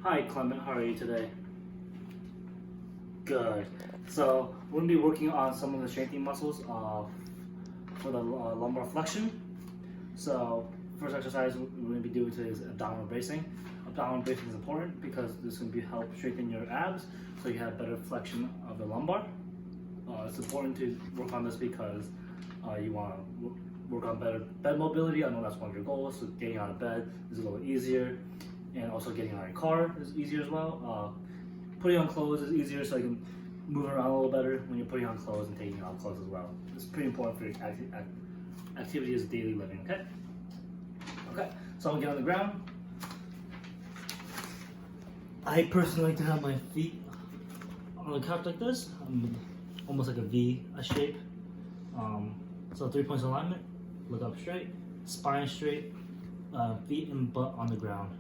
Hi Clement, how are you today? Good. So we're going to be working on some of the strengthening muscles for the lumbar flexion. So first exercise we're going to be doing today is abdominal bracing. Abdominal bracing is important because this is going to help strengthen your abs so you have better flexion of the lumbar. It's important to work on this because you want to work on better bed mobility. I know that's one of your goals, so getting out of bed is a little easier, and also getting out of your car is easier as well. Putting on clothes is easier, so you can move around a little better when you're putting on clothes and taking off clothes as well. It's pretty important for your activity as daily living, okay? Okay, so I'm gonna get on the ground. I personally like to have my feet on the couch like this, almost like a V shape. So 3 points of alignment, look up straight, spine straight, feet and butt on the ground.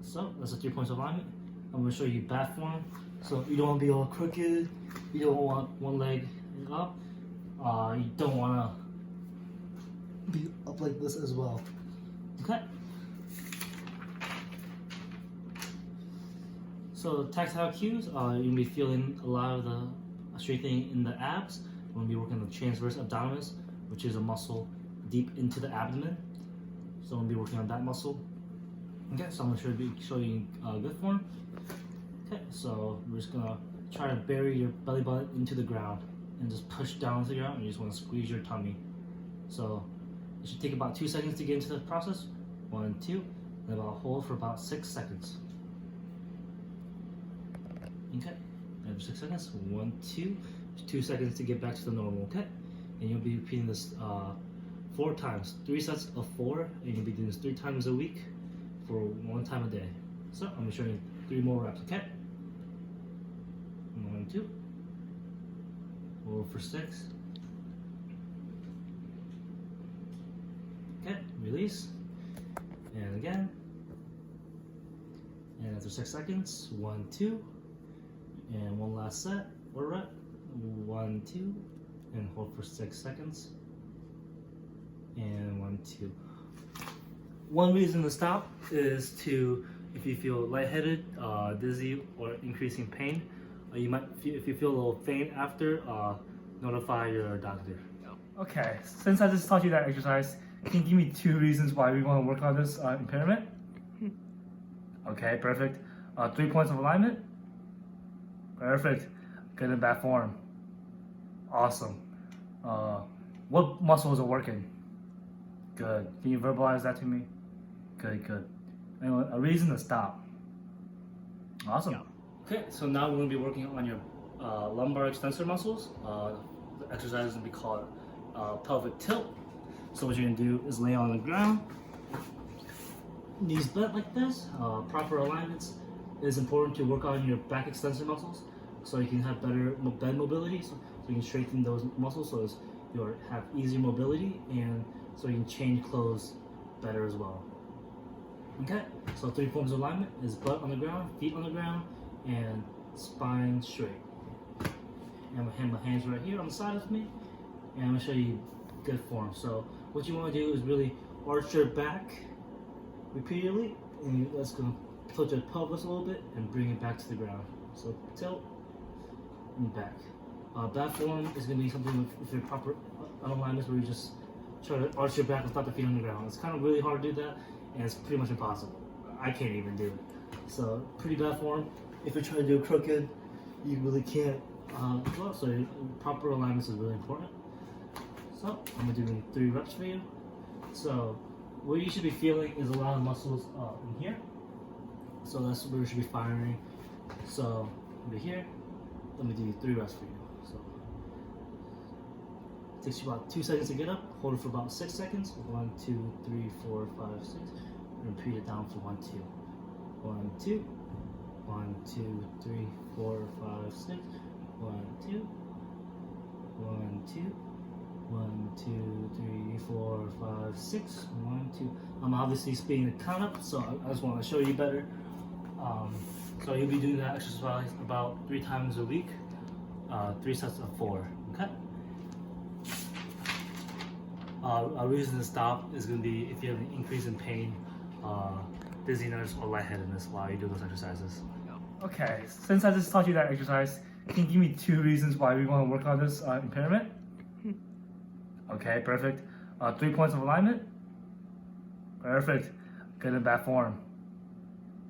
So that's the 3 points of alignment. I'm going to show you bat form. So you don't want to be all crooked, you don't want one leg up, you don't want to be up like this as well. Okay? So tactile cues, you're going to be feeling a lot of the strengthening in the abs. We're going to be working on the transverse abdominis, which is a muscle deep into the abdomen. So I'm going to be working on that muscle. Okay, so I'm going to show you good form. Okay, so we're just going to try to bury your belly button into the ground and just push down to the ground, and you just want to squeeze your tummy. So it should take about 2 seconds to get into the process. 1, 2, and about hold for about 6 seconds. Okay, after 6 seconds, 1, 2, 2 seconds to get back to the normal, okay? And you'll be repeating this 4 times, 3 sets of 4, and you'll be doing this 3 times a week for 1 time a day. So I'm gonna show you 3 more reps, okay? 1, 2, hold for 6. Okay, release, and again. And after 6 seconds, 1, 2, and 1 last set or rep. 1, 2, and hold for 6 seconds. And 1, 2. One reason to stop is if you feel lightheaded, dizzy, or increasing pain. You might, if you feel a little faint after, notify your doctor. Okay, since I just taught you that exercise, can you give me 2 reasons why we want to work on this impairment? Okay, perfect. 3 points of alignment. Perfect. Good in bat form. Awesome. What muscles are working? Good. Can you verbalize that to me? Good, good. Anyway, a reason to stop. Awesome. Yeah. Okay, so now we're going to be working on your lumbar extensor muscles. The exercise is going to be called pelvic tilt. So what you're going to do is lay on the ground, knees bent like this. Proper alignments. It is important to work on your back extensor muscles so you can have better bend mobility, so you can strengthen those muscles so you have easier mobility, and so you can change clothes better as well. Okay, so 3 forms of alignment is butt on the ground, feet on the ground, and spine straight. And I'm gonna have my hands right here on the side of me, and I'm gonna show you good form. So what you want to do is really arch your back repeatedly, and that's gonna tilt your pelvis a little bit and bring it back to the ground. So tilt and back. Bat form is going to be something with your proper alignments where you just try to arch your back without the feet on the ground. It's kind of really hard to do that, and it's pretty much impossible. I can't even do it. So pretty bad form. If you're trying to do crooked, you really can't. So proper alignments is really important. So I'm going to do 3 reps for you. So what you should be feeling is a lot of muscles in here. So that's where you should be firing. So over here, let me do 3 reps for you. So it takes you about 2 seconds to get up. Hold it for about 6 seconds. 1, 2, 3, 4, 5, 6. And repeat it down for 1, 2. 1, 2. 1, 2, 3, 4, 5, 6. 1, 2. 1, 2. 1, 2, 3, 4, 5, 6. 1, 2. I'm obviously speeding the count up, so I just want to show you better. So you'll be doing that exercise about 3 times a week, 3 sets of 4. Okay. A reason to stop is going to be if you have an increase in pain, dizziness or lightheadedness while you do those exercises. Okay, since I just taught you that exercise, can you give me 2 reasons why we want to work on this impairment? Okay, perfect. 3 points of alignment? Perfect. Good and bad form.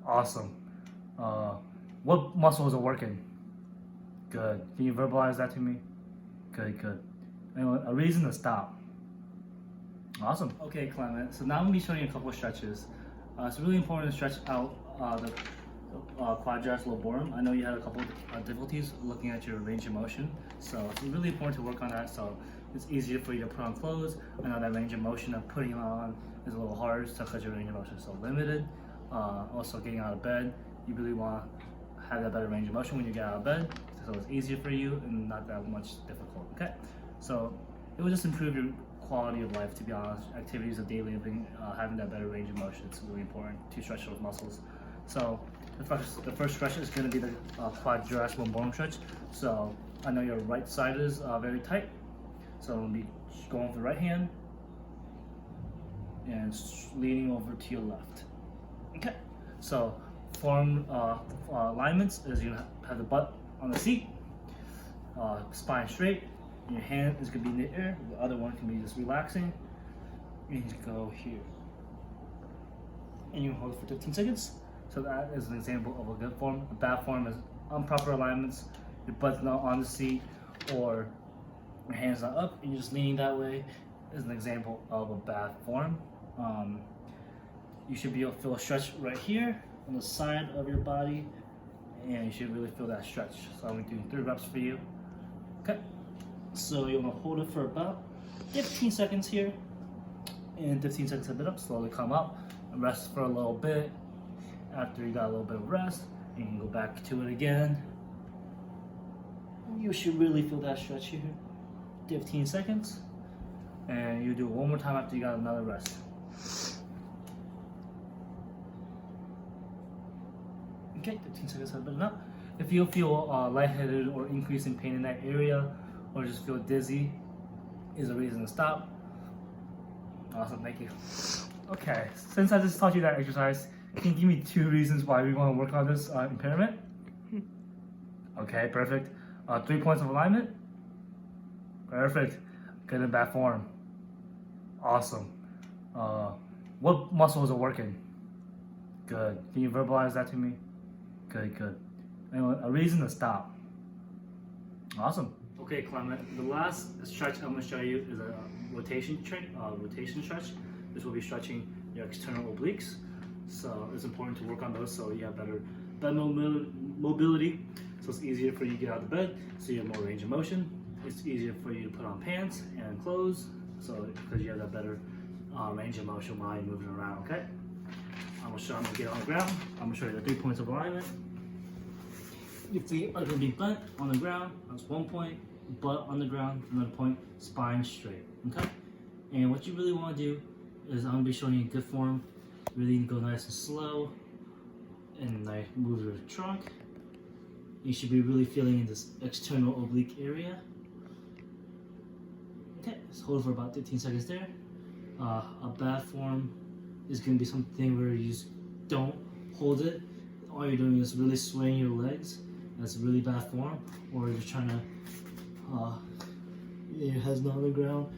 Awesome. What muscles are working? Good. Can you verbalize that to me? Good, good. And a reason to stop. Awesome. Okay, Clement. So now I'm going to be showing you a couple of stretches. It's really important to stretch out the quadratus lumborum. I know you had a couple of difficulties looking at your range of motion, so it's really important to work on that. So it's easier for you to put on clothes. I know that range of motion of putting it on is a little hard because your range of motion is so limited. Also, getting out of bed, you really want to have that better range of motion when you get out of bed, so it's easier for you and not that much difficult. Okay, so it will just improve your quality of life, to be honest. Activities of daily living, having that better range of motion, it's really important to stretch those muscles. So the first stretch is going to be the quadratus lumborum stretch. So I know your right side is very tight, so I'm going to be going with the right hand and leaning over to your left. Okay, so form alignments is you have the butt on the seat, spine straight, your hand is going to be in the air, the other one can be just relaxing, and you go here. And you hold it for 15 seconds. So that is an example of a good form. A bad form is improper alignments, your butt's not on the seat, or your hand's not up, and you're just leaning that way, is an example of a bad form. You should be able to feel a stretch right here on the side of your body, and you should really feel that stretch. So I'm going to do 3 reps for you. Okay, so you want to hold it for about 15 seconds here, and 15 seconds have been up, slowly come up and rest for a little bit. After you got a little bit of rest, you can go back to it again. You should really feel that stretch here. 15 seconds, and you do it one more time after you got another rest. Okay, 15 seconds have been enough. If you feel lightheaded or increase in pain in that area, or just feel dizzy, is a reason to stop. Awesome, thank you. Okay, since I just taught you that exercise, can you give me 2 reasons why we want to work on this impairment? Okay, perfect. 3 points of alignment? Perfect. Good and bad form. Awesome. What muscles are working? Good. Can you verbalize that to me? Good, good. And a reason to stop. Awesome. Okay, Clement. The last stretch I'm going to show you is a rotation stretch. This will be stretching your external obliques. So it's important to work on those so you have better bed mobility. So it's easier for you to get out of bed, so you have more range of motion. It's easier for you to put on pants and clothes, so because you have that better range of motion while you're moving around. Okay. I'm gonna get on the ground. I'm gonna show you the 3 points of alignment. Your feet are gonna be bent on the ground. That's 1 point. Butt on the ground. Another point. Spine straight. Okay. And what you really want to do is I'm gonna be showing you good form. Really go nice and slow, and like move your trunk. You should be really feeling in this external oblique area. Okay, so hold it for about 15 seconds there. A bad form is going to be something where you just don't hold it. All you're doing is really swaying your legs. That's a really bad form. Or you're trying to, your head's not on the ground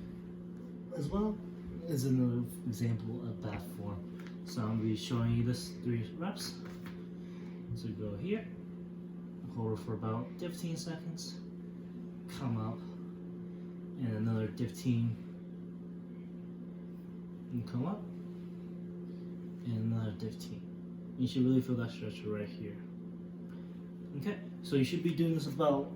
as well. Is another example of bad form. So I'm going to be showing you this 3 reps. So go here, hold it for about 15 seconds, come up, and another 15, and come up, and another 15. You should really feel that stretch right here. Okay, so you should be doing this about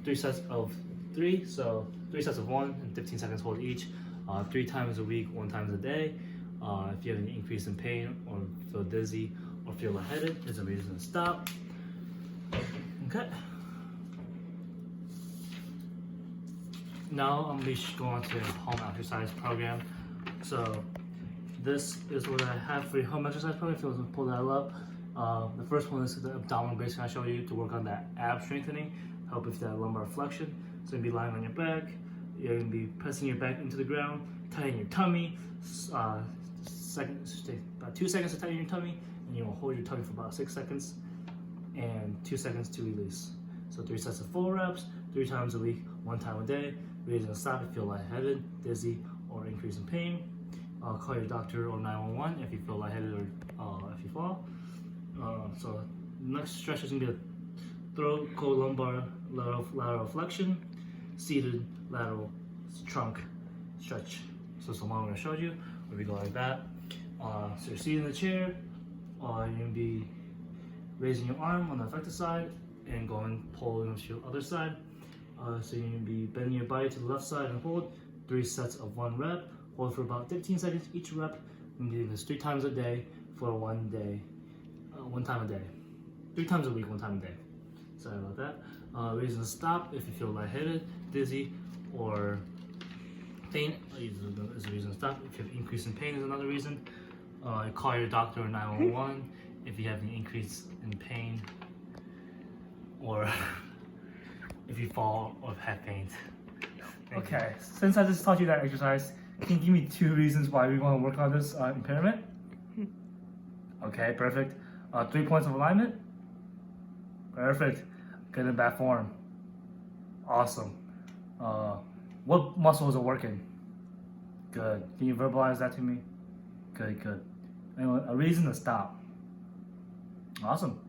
3 sets of 3, so 3 sets of 1 and 15 seconds hold each, 3 times a week, 1 time a day. If you have any increase in pain or feel dizzy or feel lightheaded, there's a reason to stop. Okay. Now I'm going to go on to the home exercise program. So this is what I have for your home exercise program. If you want to pull that up. The first one is the abdominal bracing I show you to work on that ab strengthening, help with that lumbar flexion. So you're going to be lying on your back. You're going to be pressing your back into the ground, tightening your tummy. Second, stay back 2 seconds to tighten your tummy, and you will hold your tummy for about 6 seconds, and 2 seconds to release. So 3 sets of 4 reps, 3 times a week, 1 time a day. Raise and stop if you feel lightheaded, dizzy, or increase in pain. Call your doctor or 911 if you feel lightheaded or if you fall. So next stretch is gonna be a thoracolumbar lateral flexion, seated lateral trunk stretch. So it's the one I'm gonna show you, where we go like that. So you're seated in the chair, you're gonna be raising your arm on the affected side and going pulling to the other side. So you're gonna be bending your body to the left side and hold 3 sets of 1 rep. Hold for about 15 seconds each rep. And do this 3 times a day for 1 day, 1 time a day. 3 times a week, 1 time a day. Sorry about that. Raise and stop if you feel lightheaded, dizzy, or pain is a reason to stop. If you have increase in pain is another reason. Call your doctor or 911 if you have an increase in pain, or if you fall or have pain. Okay, since I just taught you that exercise, can you give me 2 reasons why we want to work on this impairment? Okay, perfect. 3 points of alignment? Perfect. Good and bad form. Awesome. What muscles are working? Good. Can you verbalize that to me? Good, good. Anyway, a reason to stop. Awesome.